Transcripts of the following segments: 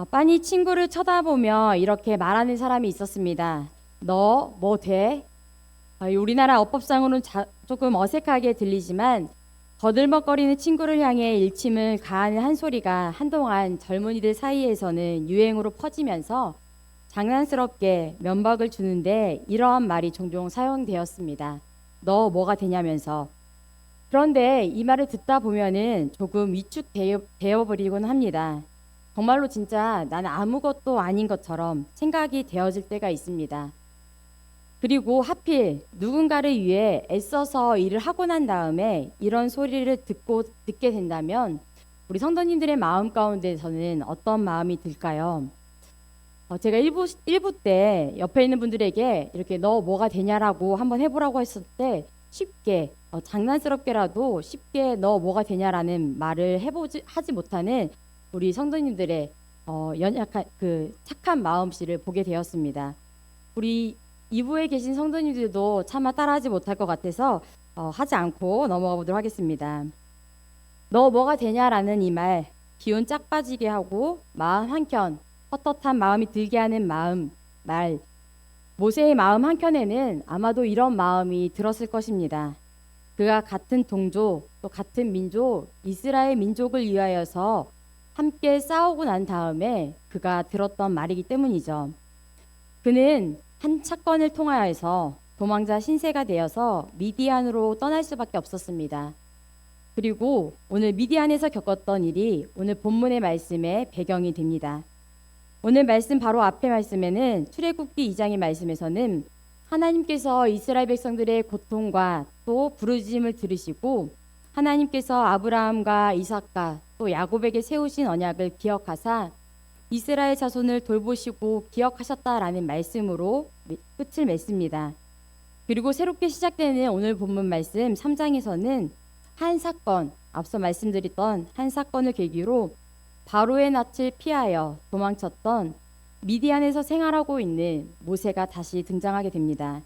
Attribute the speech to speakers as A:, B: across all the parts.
A: 빤히 친구를 쳐다보며 이렇게 말하는 사람이 있었습니다. 너 뭐 돼? 우리나라 어법상으로는 조금 어색하게 들리지만 거들먹거리는 친구를 향해 일침을 가하는 한 소리가 한동안 젊은이들 사이에서는 유행으로 퍼지면서 장난스럽게 면박을 주는데 이러한 말이 종종 사용되었습니다. 너 뭐가 되냐면서. 그런데 이 말을 듣다 보면은 조금 위축되어 버리곤 합니다. 정말로 진짜 나는 아무것도 아닌 것처럼 생각이 되어질 때가 있습니다. 그리고 하필 누군가를 위해 애써서 일을 하고 난 다음에 이런 소리를 듣게 된다면 우리 성도님들의 마음 가운데서는 어떤 마음이 들까요? 제가 일부 때 옆에 있는 분들에게 이렇게 너 뭐가 되냐라고 한번 해보라고 했을 때 쉽게 장난스럽게라도 쉽게 너 뭐가 되냐라는 말을 하지 못하는 우리 성도님들의 연약한 그 착한 마음씨를 보게 되었습니다. 우리 2부에 계신 성도님들도 차마 따라하지 못할 것 같아서 하지 않고 넘어가 보도록 하겠습니다. 너 뭐가 되냐라는 이 말, 기운 짝 빠지게 하고 마음 한켠 헛헛한 마음이 들게 하는 말. 모세의 마음 한켠에는 아마도 이런 마음이 들었을 것입니다. 그가 같은 동족, 또 같은 민족, 이스라엘 민족을 위하여서 함께 싸우고 난 다음에 그가 들었던 말이기 때문이죠. 그는 한 사건을 통하여서 도망자 신세가 되어서 미디안으로 떠날 수밖에 없었습니다. 그리고 오늘 미디안에서 겪었던 일이 오늘 본문의 말씀의 배경이 됩니다. 오늘 말씀 바로 앞에 말씀에는 출애굽기 2장의 말씀에서는 하나님께서 이스라엘 백성들의 고통과 또 부르짖음을 들으시고 하나님께서 아브라함과 이삭과 또 야곱에게 세우신 언약을 기억하사 이스라엘 자손을 돌보시고 기억하셨다라는 말씀으로 끝을 맺습니다. 그리고 새롭게 시작되는 오늘 본문 말씀 3장에서는 한 사건, 앞서 말씀드렸던 한 사건을 계기로 바로의 낯을 피하여 도망쳤던 미디안에서 생활하고 있는 모세가 다시 등장하게 됩니다.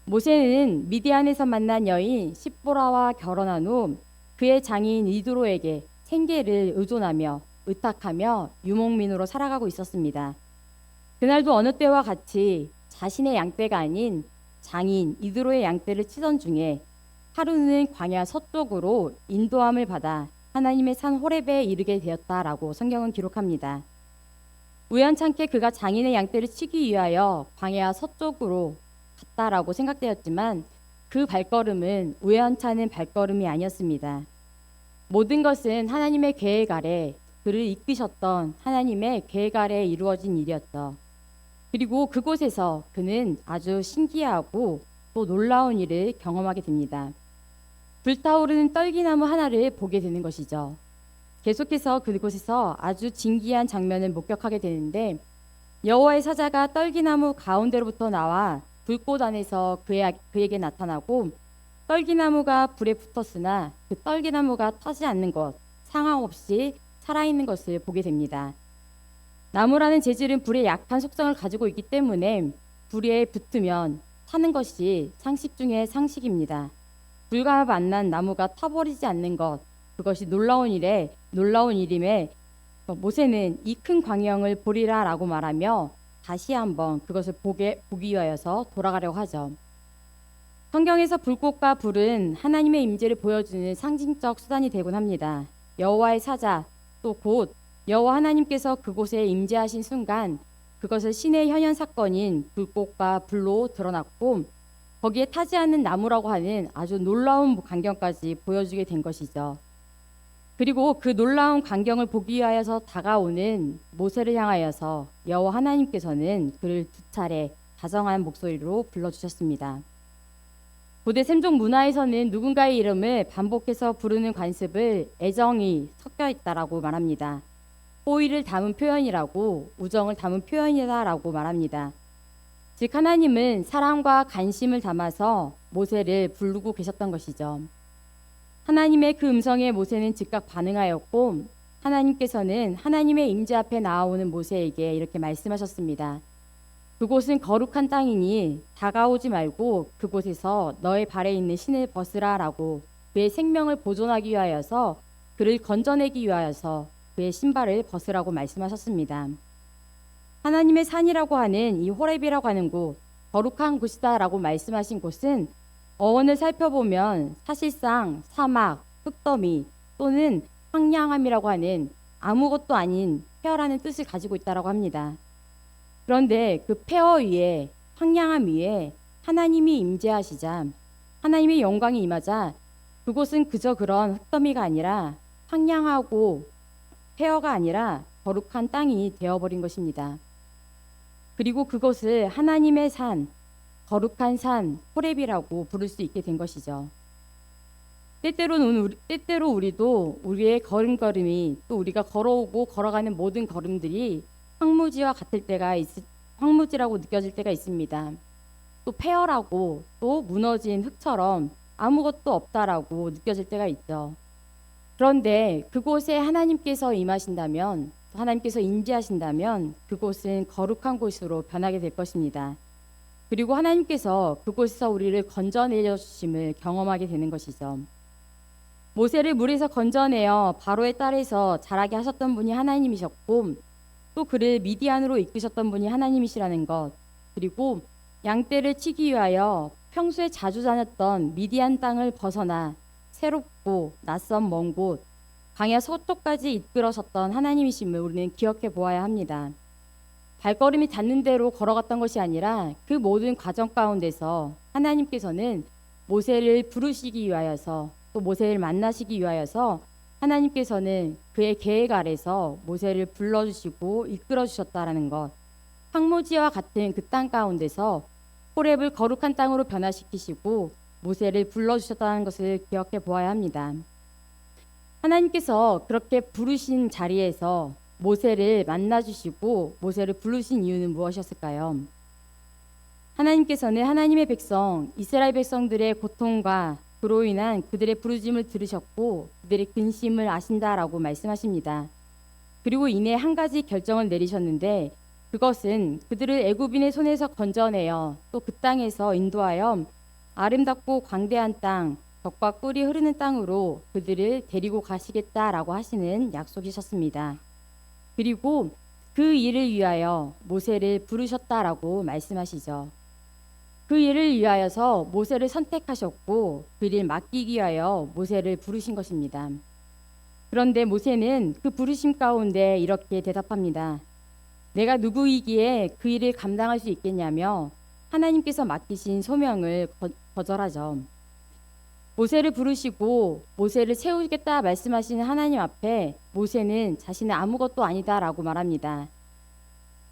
A: 모세는 미디안에서 만난 여인 십보라와 결혼한 후 그의 장인 이드로에게 생계를 의존하며 의탁하며 유목민으로 살아가고 있었습니다. 그날도 어느 때와 같이 자신의 양떼가 아닌 장인 이드로의 양떼를 치던 중에 하루는 광야 서쪽으로 인도함을 받아 하나님의 산 호렙에 이르게 되었다라고 성경은 기록합니다. 우연찮게 그가 장인의 양떼를 치기 위하여 광야 서쪽으로 갔다라고 생각되었지만 그 발걸음은 우연찮은 발걸음이 아니었습니다. 모든 것은 하나님의 계획 아래 그를 이끄셨던 하나님의 계획 아래 이루어진 일이었죠. 그리고 그곳에서 그는 아주 신기하고 또 놀라운 일을 경험하게 됩니다. 불타오르는 떨기나무 하나를 보게 되는 것이죠. 계속해서 그곳에서 아주 진기한 장면을 목격하게 되는데 여호와의 사자가 떨기나무 가운데로부터 나와 불꽃 안에서 그에게 나타나고 떨기나무가 불에 붙었으나 그 떨기나무가 타지 않는 것, 상황 없이 살아있는 것을 보게 됩니다. 나무라는 재질은 불에 약한 속성을 가지고 있기 때문에 불에 붙으면 타는 것이 상식 중의 상식입니다. 불과 만난 나무가 타버리지 않는 것, 그것이 놀라운 일임에 모세는 이 큰 광영을 보리라라고 말하며 다시 한번 그것을 보기 위하여서 돌아가려고 하죠. 성경에서 불꽃과 불은 하나님의 임재를 보여주는 상징적 수단이 되곤 합니다. 여호와의 사자 또 곧 여호와 하나님께서 그곳에 임재하신 순간 그것을 신의 현현 사건인 불꽃과 불로 드러났고 거기에 타지 않는 나무라고 하는 아주 놀라운 광경까지 보여주게 된 것이죠. 그리고 그 놀라운 광경을 보기 위하여서 다가오는 모세를 향하여서 여호와 하나님께서는 그를 두 차례 다정한 목소리로 불러주셨습니다. 고대 샘족 문화에서는 누군가의 이름을 반복해서 부르는 관습을 애정이 섞여 있다라고 말합니다. 호의를 담은 표현이라고 우정을 담은 표현이다라고 말합니다. 즉 하나님은 사랑과 관심을 담아서 모세를 부르고 계셨던 것이죠. 하나님의 그 음성에 모세는 즉각 반응하였고 하나님께서는 하나님의 임재 앞에 나아오는 모세에게 이렇게 말씀하셨습니다. 그곳은 거룩한 땅이니 다가오지 말고 그곳에서 너의 발에 있는 신을 벗으라 라고 그의 생명을 보존하기 위하여서 그를 건져내기 위하여서 그의 신발을 벗으라고 말씀하셨습니다. 하나님의 산이라고 하는 이 호렙이라고 하는 곳, 거룩한 곳이다라고 말씀하신 곳은 어원을 살펴보면 사실상 사막, 흙더미 또는 황량함이라고 하는 아무것도 아닌 폐허라는 뜻을 가지고 있다라고 합니다. 그런데 그 폐허 위에 황량함 위에 하나님이 임재하시자 하나님의 영광이 임하자 그곳은 그저 그런 흙더미가 아니라 황량하고 폐허가 아니라 거룩한 땅이 되어버린 것입니다. 그리고 그것을 하나님의 산, 거룩한 산, 호렙이라고 부를 수 있게 된 것이죠. 때때로 우리도 우리의 걸음걸음이 또 우리가 걸어오고 걸어가는 모든 걸음들이 황무지라고 느껴질 때가 있습니다. 또 폐허라고 또 무너진 흙처럼 아무것도 없다라고 느껴질 때가 있죠. 그런데 그곳에 하나님께서 임하신다면, 하나님께서 임재하신다면 그곳은 거룩한 곳으로 변하게 될 것입니다. 그리고 하나님께서 그곳에서 우리를 건져내려 주심을 경험하게 되는 것이죠. 모세를 물에서 건져내어 바로의 딸에서 자라게 하셨던 분이 하나님이셨고 또 그를 미디안으로 이끄셨던 분이 하나님이시라는 것, 그리고 양떼를 치기 위하여 평소에 자주 다녔던 미디안 땅을 벗어나 새롭고 낯선 먼 곳, 광야 서쪽까지 이끌어셨던 하나님이심을 우리는 기억해 보아야 합니다. 발걸음이 닿는 대로 걸어갔던 것이 아니라 그 모든 과정 가운데서 하나님께서는 모세를 부르시기 위하여서 또 모세를 만나시기 위하여서 하나님께서는 그의 계획 아래서 모세를 불러주시고 이끌어주셨다라는 것, 황무지와 같은 그 땅 가운데서 호렙을 거룩한 땅으로 변화시키시고 모세를 불러주셨다는 것을 기억해 보아야 합니다. 하나님께서 그렇게 부르신 자리에서 모세를 만나주시고 모세를 부르신 이유는 무엇이었을까요? 하나님께서는 하나님의 백성, 이스라엘 백성들의 고통과 그로 인한 그들의 부르심을 들으셨고 그들의 근심을 아신다라고 말씀하십니다. 그리고 이내 한 가지 결정을 내리셨는데 그것은 그들을 애굽인의 손에서 건져내어 또 그 땅에서 인도하여 아름답고 광대한 땅, 젖과 꿀이 흐르는 땅으로 그들을 데리고 가시겠다라고 하시는 약속이셨습니다. 그리고 그 일을 위하여 모세를 부르셨다라고 말씀하시죠. 그 일을 위하여서 모세를 선택하셨고 그 일을 맡기기 위하여 모세를 부르신 것입니다. 그런데 모세는 그 부르심 가운데 이렇게 대답합니다. 내가 누구이기에 그 일을 감당할 수 있겠냐며 하나님께서 맡기신 소명을 거절하죠. 모세를 부르시고 모세를 세우겠다 말씀하시는 하나님 앞에 모세는 자신은 아무것도 아니다라고 말합니다.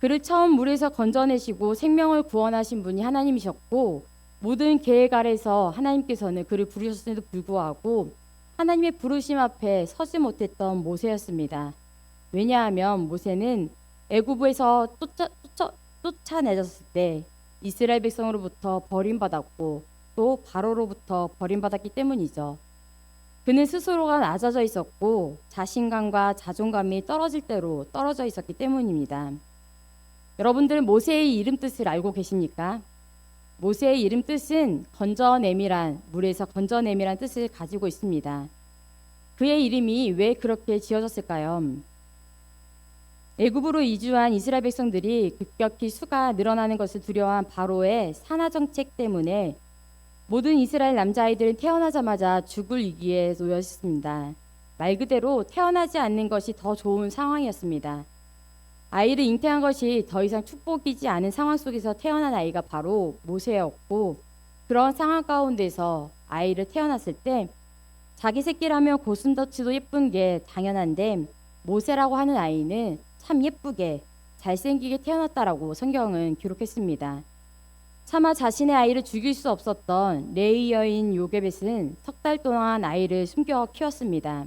A: 그를 처음 물에서 건져내시고 생명을 구원하신 분이 하나님이셨고 모든 계획 아래서 하나님께서는 그를 부르셨음에도 불구하고 하나님의 부르심 앞에 서지 못했던 모세였습니다. 왜냐하면 모세는 애굽에서 쫓아내졌을 때 이스라엘 백성으로부터 버림받았고 또 바로로부터 버림받았기 때문이죠. 그는 스스로가 낮아져 있었고 자신감과 자존감이 떨어질 대로 떨어져 있었기 때문입니다. 여러분들 모세의 이름 뜻을 알고 계십니까? 모세의 이름 뜻은 건져내미란, 물에서 건져내미란 뜻을 가지고 있습니다. 그의 이름이 왜 그렇게 지어졌을까요? 애굽으로 이주한 이스라엘 백성들이 급격히 수가 늘어나는 것을 두려워한 바로의 산하 정책 때문에 모든 이스라엘 남자아이들은 태어나자마자 죽을 위기에 놓였습니다. 말 그대로 태어나지 않는 것이 더 좋은 상황이었습니다. 아이를 잉태한 것이 더 이상 축복이지 않은 상황 속에서 태어난 아이가 바로 모세였고 그런 상황 가운데서 아이를 태어났을 때 자기 새끼라면 고슴도치도 예쁜 게 당연한데 모세라고 하는 아이는 참 예쁘게 잘생기게 태어났다라고 성경은 기록했습니다. 차마 자신의 아이를 죽일 수 없었던 레위 여인 요게벳은 석 달 동안 아이를 숨겨 키웠습니다.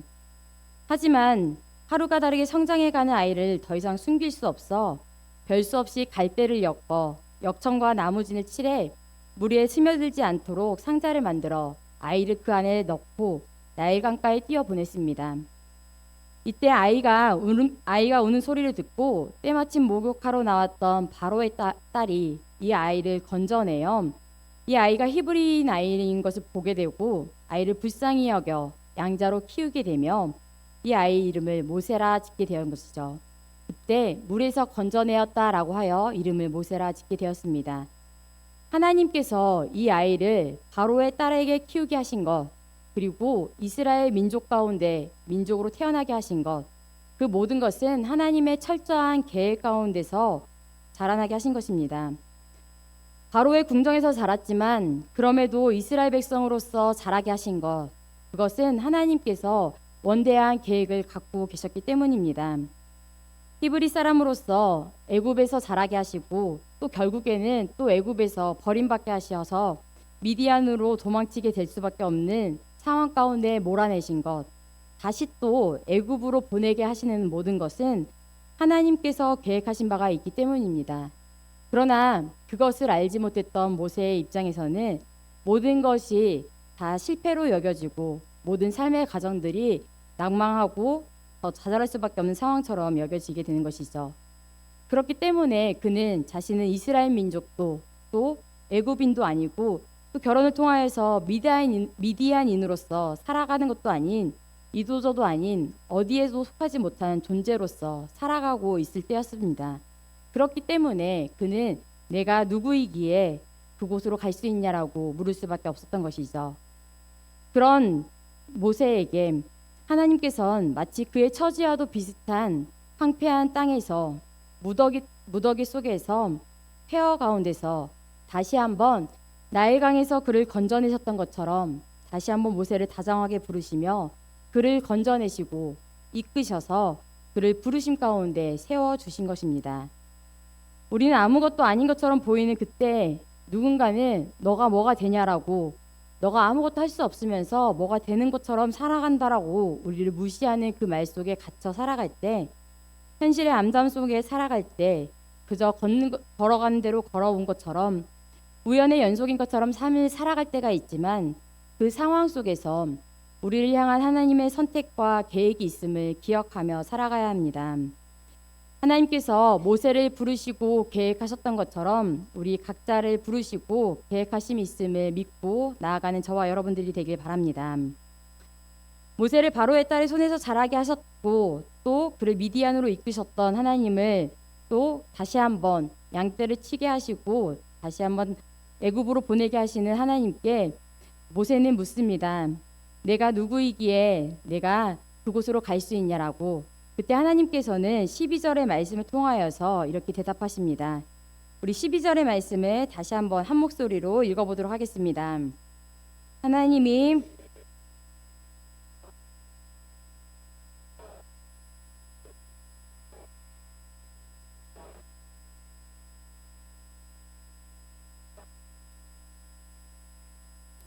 A: 하지만 하루가 다르게 성장해가는 아이를 더 이상 숨길 수 없어 별 수 없이 갈대를 엮어 역청과 나무진을 칠해 물에 스며들지 않도록 상자를 만들어 아이를 그 안에 넣고 나일강가에 띄어보냈습니다. 이때 아이가 우는 소리를 듣고 때마침 목욕하러 나왔던 바로의 딸이 이 아이를 건져내어 이 아이가 히브리인 아이인 것을 보게 되고 아이를 불쌍히 여겨 양자로 키우게 되며 이 아이 이름을 모세라 짓게 되었던 것이죠. 그때 물에서 건져내었다라고 하여 이름을 모세라 짓게 되었습니다. 하나님께서 이 아이를 바로의 딸에게 키우게 하신 것, 그리고 이스라엘 민족 가운데 민족으로 태어나게 하신 것, 그 모든 것은 하나님의 철저한 계획 가운데서 자라나게 하신 것입니다. 바로의 궁정에서 자랐지만 그럼에도 이스라엘 백성으로서 자라게 하신 것, 그것은 하나님께서 원대한 계획을 갖고 계셨기 때문입니다. 히브리 사람으로서 애굽에서 자라게 하시고 또 결국에는 또 애굽에서 버림받게 하셔서 미디안으로 도망치게 될 수밖에 없는 상황 가운데 몰아내신 것, 다시 또 애굽으로 보내게 하시는 모든 것은 하나님께서 계획하신 바가 있기 때문입니다. 그러나 그것을 알지 못했던 모세의 입장에서는 모든 것이 다 실패로 여겨지고 모든 삶의 과정들이 낭망하고 더 좌절할 수밖에 없는 상황처럼 여겨지게 되는 것이죠. 그렇기 때문에 그는 자신은 이스라엘 민족도 또 애굽인도 아니고 또 결혼을 통하여서 미디안인으로서 살아가는 것도 아닌 이도저도 아닌 어디에도 속하지 못한 존재로서 살아가고 있을 때였습니다. 그렇기 때문에 그는 내가 누구이기에 그곳으로 갈 수 있냐라고 물을 수밖에 없었던 것이죠. 그런 모세에게 하나님께서는 마치 그의 처지와도 비슷한 황폐한 땅에서 무더기 속에서 폐허 가운데서 다시 한번 나일강에서 그를 건져내셨던 것처럼 다시 한번 모세를 다정하게 부르시며 그를 건져내시고 이끄셔서 그를 부르심 가운데 세워주신 것입니다. 우리는 아무것도 아닌 것처럼 보이는 그때 누군가는 너가 뭐가 되냐라고, 너가 아무것도 할 수 없으면서 뭐가 되는 것처럼 살아간다라고 우리를 무시하는 그 말 속에 갇혀 살아갈 때, 현실의 암담 속에 살아갈 때 그저 걸어가는 대로 걸어온 것처럼 우연의 연속인 것처럼 삶을 살아갈 때가 있지만, 그 상황 속에서 우리를 향한 하나님의 선택과 계획이 있음을 기억하며 살아가야 합니다. 하나님께서 모세를 부르시고 계획하셨던 것처럼 우리 각자를 부르시고 계획하심이 있음을 믿고 나아가는 저와 여러분들이 되길 바랍니다. 모세를 바로의 딸의 손에서 자라게 하셨고 또 그를 미디안으로 이끄셨던 하나님을 또 다시 한번 양떼를 치게 하시고 다시 한번 애굽으로 보내게 하시는 하나님께 모세는 묻습니다. 내가 누구이기에 내가 그곳으로 갈 수 있냐라고. 그때 하나님께서는 12절의 말씀을 통하여서 이렇게 대답하십니다. 우리 12절의 말씀을 다시 한번 한 목소리로 읽어보도록 하겠습니다. 하나님이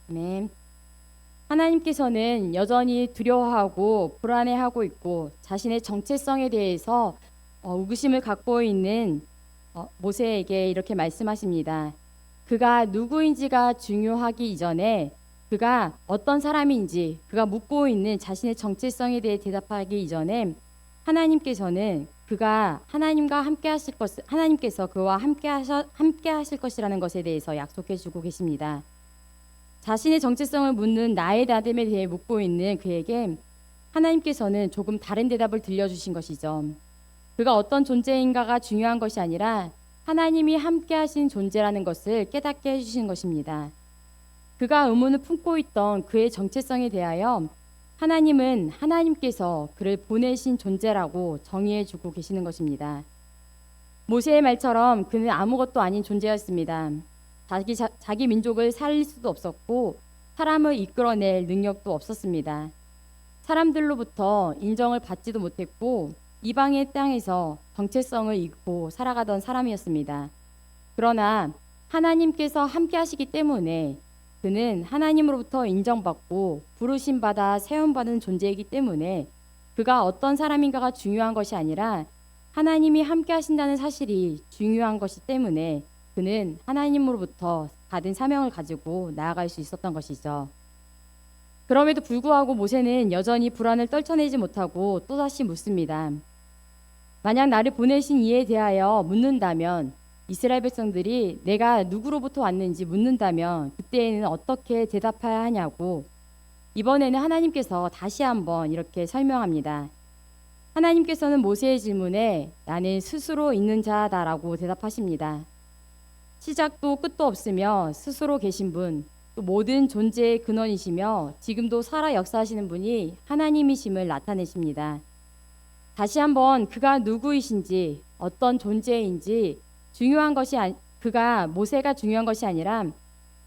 A: 네. 하나님께서는 여전히 두려워하고 불안해하고 있고 자신의 정체성에 대해서 의구심을 갖고 있는 모세에게 이렇게 말씀하십니다. 그가 누구인지가 중요하기 이전에 그가 어떤 사람인지 그가 묻고 있는 자신의 정체성에 대해 대답하기 이전에 하나님께서는 그가 하나님과 함께 하실 것, 하나님께서 그와 함께 하실 것이라는 것에 대해서 약속해 주고 계십니다. 자신의 정체성을 묻는 나의 나됨에 대해 묻고 있는 그에게 하나님께서는 조금 다른 대답을 들려주신 것이죠. 그가 어떤 존재인가가 중요한 것이 아니라 하나님이 함께 하신 존재라는 것을 깨닫게 해주신 것입니다. 그가 의문을 품고 있던 그의 정체성에 대하여 하나님은 하나님께서 그를 보내신 존재라고 정의해주고 계시는 것입니다. 모세의 말처럼 그는 아무것도 아닌 존재였습니다. 자기 민족을 살릴 수도 없었고 사람을 이끌어낼 능력도 없었습니다. 사람들로부터 인정을 받지도 못했고 이방의 땅에서 정체성을 잃고 살아가던 사람이었습니다. 그러나 하나님께서 함께 하시기 때문에 그는 하나님으로부터 인정받고 부르심받아 세움받은 존재이기 때문에 그가 어떤 사람인가가 중요한 것이 아니라 하나님이 함께 하신다는 사실이 중요한 것이 때문에 그는 하나님으로부터 받은 사명을 가지고 나아갈 수 있었던 것이죠. 그럼에도 불구하고 모세는 여전히 불안을 떨쳐내지 못하고 또다시 묻습니다. 만약 나를 보내신 이에 대하여 묻는다면, 이스라엘 백성들이 내가 누구로부터 왔는지 묻는다면 그때에는 어떻게 대답해야 하냐고. 이번에는 하나님께서 다시 한번 이렇게 설명합니다. 하나님께서는 모세의 질문에 나는 스스로 있는 자다라고 대답하십니다. 시작도 끝도 없으며 스스로 계신 분, 또 모든 존재의 근원이시며 지금도 살아 역사하시는 분이 하나님이심을 나타내십니다. 다시 한번 그가 누구이신지 어떤 존재인지 중요한 것이 그가 모세가 중요한 것이 아니라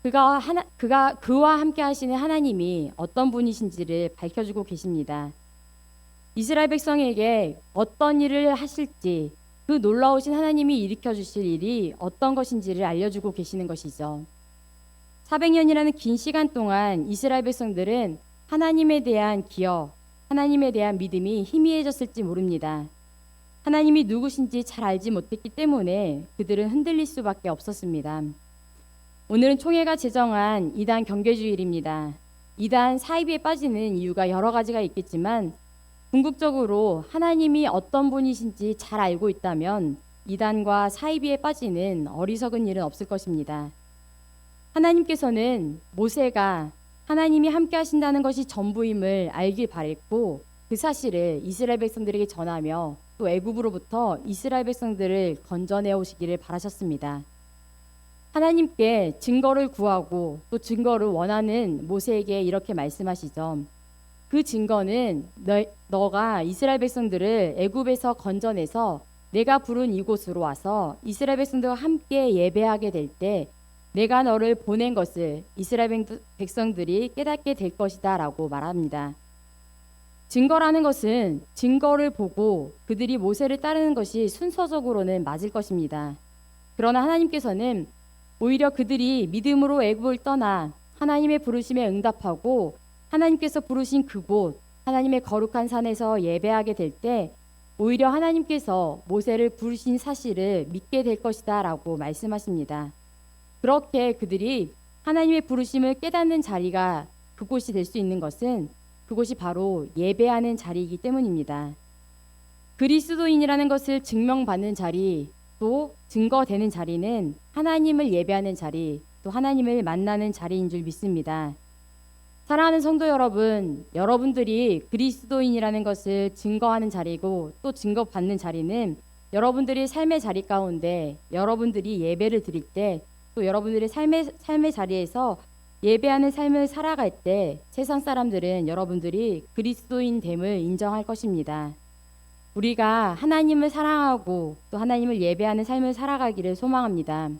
A: 그와 함께 하시는 하나님이 어떤 분이신지를 밝혀주고 계십니다. 이스라엘 백성에게 어떤 일을 하실지 그 놀라우신 하나님이 일으켜 주실 일이 어떤 것인지를 알려주고 계시는 것이죠. 400년이라는 긴 시간 동안 이스라엘 백성들은 하나님에 대한 기억, 하나님에 대한 믿음이 희미해졌을지 모릅니다. 하나님이 누구신지 잘 알지 못했기 때문에 그들은 흔들릴 수밖에 없었습니다. 오늘은 총회가 제정한 이단 경계주일입니다. 이단 사이비에 빠지는 이유가 여러 가지가 있겠지만 궁극적으로 하나님이 어떤 분이신지 잘 알고 있다면 이단과 사이비에 빠지는 어리석은 일은 없을 것입니다. 하나님께서는 모세가 하나님이 함께 하신다는 것이 전부임을 알길 바랬고 그 사실을 이스라엘 백성들에게 전하며 또 애굽으로부터 이스라엘 백성들을 건져내 오시기를 바라셨습니다. 하나님께 증거를 구하고 또 증거를 원하는 모세에게 이렇게 말씀하시죠. 그 증거는 너가 이스라엘 백성들을 애굽에서 건져내서 내가 부른 이곳으로 와서 이스라엘 백성들과 함께 예배하게 될 때 내가 너를 보낸 것을 이스라엘 백성들이 깨닫게 될 것이다 라고 말합니다. 증거라는 것은 증거를 보고 그들이 모세를 따르는 것이 순서적으로는 맞을 것입니다. 그러나 하나님께서는 오히려 그들이 믿음으로 애굽을 떠나 하나님의 부르심에 응답하고 하나님께서 부르신 그곳 하나님의 거룩한 산에서 예배하게 될 때 오히려 하나님께서 모세를 부르신 사실을 믿게 될 것이다 라고 말씀하십니다. 그렇게 그들이 하나님의 부르심을 깨닫는 자리가 그곳이 될 수 있는 것은 그곳이 바로 예배하는 자리이기 때문입니다. 그리스도인이라는 것을 증명받는 자리, 또 증거되는 자리는 하나님을 예배하는 자리, 또 하나님을 만나는 자리인 줄 믿습니다. 사랑하는 성도 여러분, 여러분들이 그리스도인이라는 것을 증거하는 자리고 또 증거받는 자리는 여러분들이 삶의 자리 가운데 여러분들이 예배를 드릴 때 또 여러분들의 삶의 자리에서 예배하는 삶을 살아갈 때 세상 사람들은 여러분들이 그리스도인 됨을 인정할 것입니다. 우리가 하나님을 사랑하고 또 하나님을 예배하는 삶을 살아가기를 소망합니다.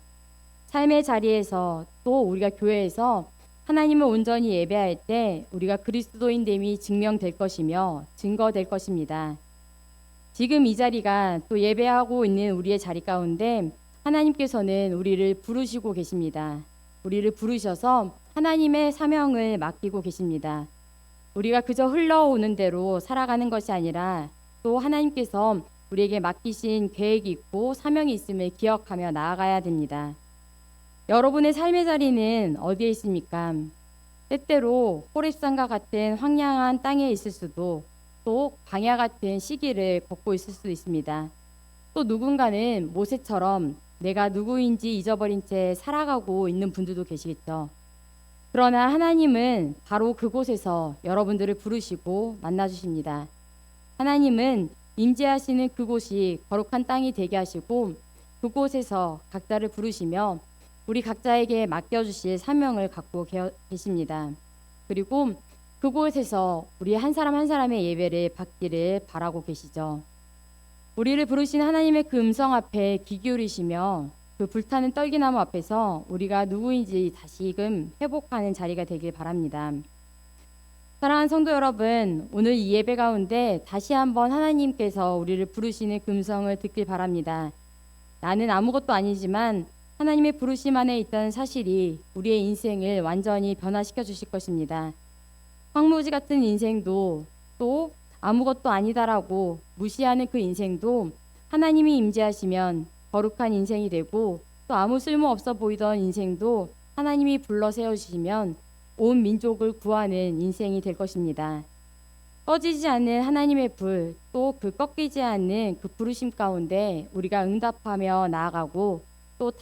A: 삶의 자리에서 또 우리가 교회에서 하나님을 온전히 예배할 때 우리가 그리스도인 됨이 증명될 것이며 증거될 것입니다. 지금 이 자리가 또 예배하고 있는 우리의 자리 가운데 하나님께서는 우리를 부르시고 계십니다. 우리를 부르셔서 하나님의 사명을 맡기고 계십니다. 우리가 그저 흘러오는 대로 살아가는 것이 아니라 또 하나님께서 우리에게 맡기신 계획이 있고 사명이 있음을 기억하며 나아가야 됩니다. 여러분의 삶의 자리는 어디에 있습니까? 때때로 호렙산과 같은 황량한 땅에 있을 수도 또 광야 같은 시기를 걷고 있을 수도 있습니다. 또 누군가는 모세처럼 내가 누구인지 잊어버린 채 살아가고 있는 분들도 계시겠죠. 그러나 하나님은 바로 그곳에서 여러분들을 부르시고 만나주십니다. 하나님은 임재하시는 그곳이 거룩한 땅이 되게 하시고 그곳에서 각자를 부르시며 우리 각자에게 맡겨주실 사명을 갖고 계십니다. 그리고 그곳에서 우리 한 사람 한 사람의 예배를 받기를 바라고 계시죠. 우리를 부르신 하나님의 그 음성 앞에 귀 기울이시며 그 불타는 떨기나무 앞에서 우리가 누구인지 다시금 회복하는 자리가 되길 바랍니다. 사랑하는 성도 여러분, 오늘 이 예배 가운데 다시 한번 하나님께서 우리를 부르시는 그 음성을 듣길 바랍니다. 나는 아무것도 아니지만 하나님의 부르심 안에 있던 사실이 우리의 인생을 완전히 변화시켜 주실 것입니다. 황무지 같은 인생도 또 아무것도 아니다라고 무시하는 그 인생도 하나님이 임재하시면 거룩한 인생이 되고 또 아무 쓸모 없어 보이던 인생도 하나님이 불러 세우시면 온 민족을 구하는 인생이 될 것입니다. 꺼지지 않는 하나님의 불, 또 그 꺾이지 않는 그 부르심 가운데 우리가 응답하며 나아가고 또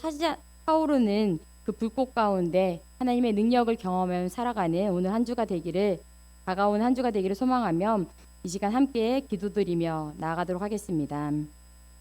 A: 타오르는 그 불꽃 가운데 하나님의 능력을 경험하며 살아가는 오늘 한 주가 되기를 다가온 한 주가 되기를 소망하며 이 시간 함께 기도드리며 나아가도록 하겠습니다.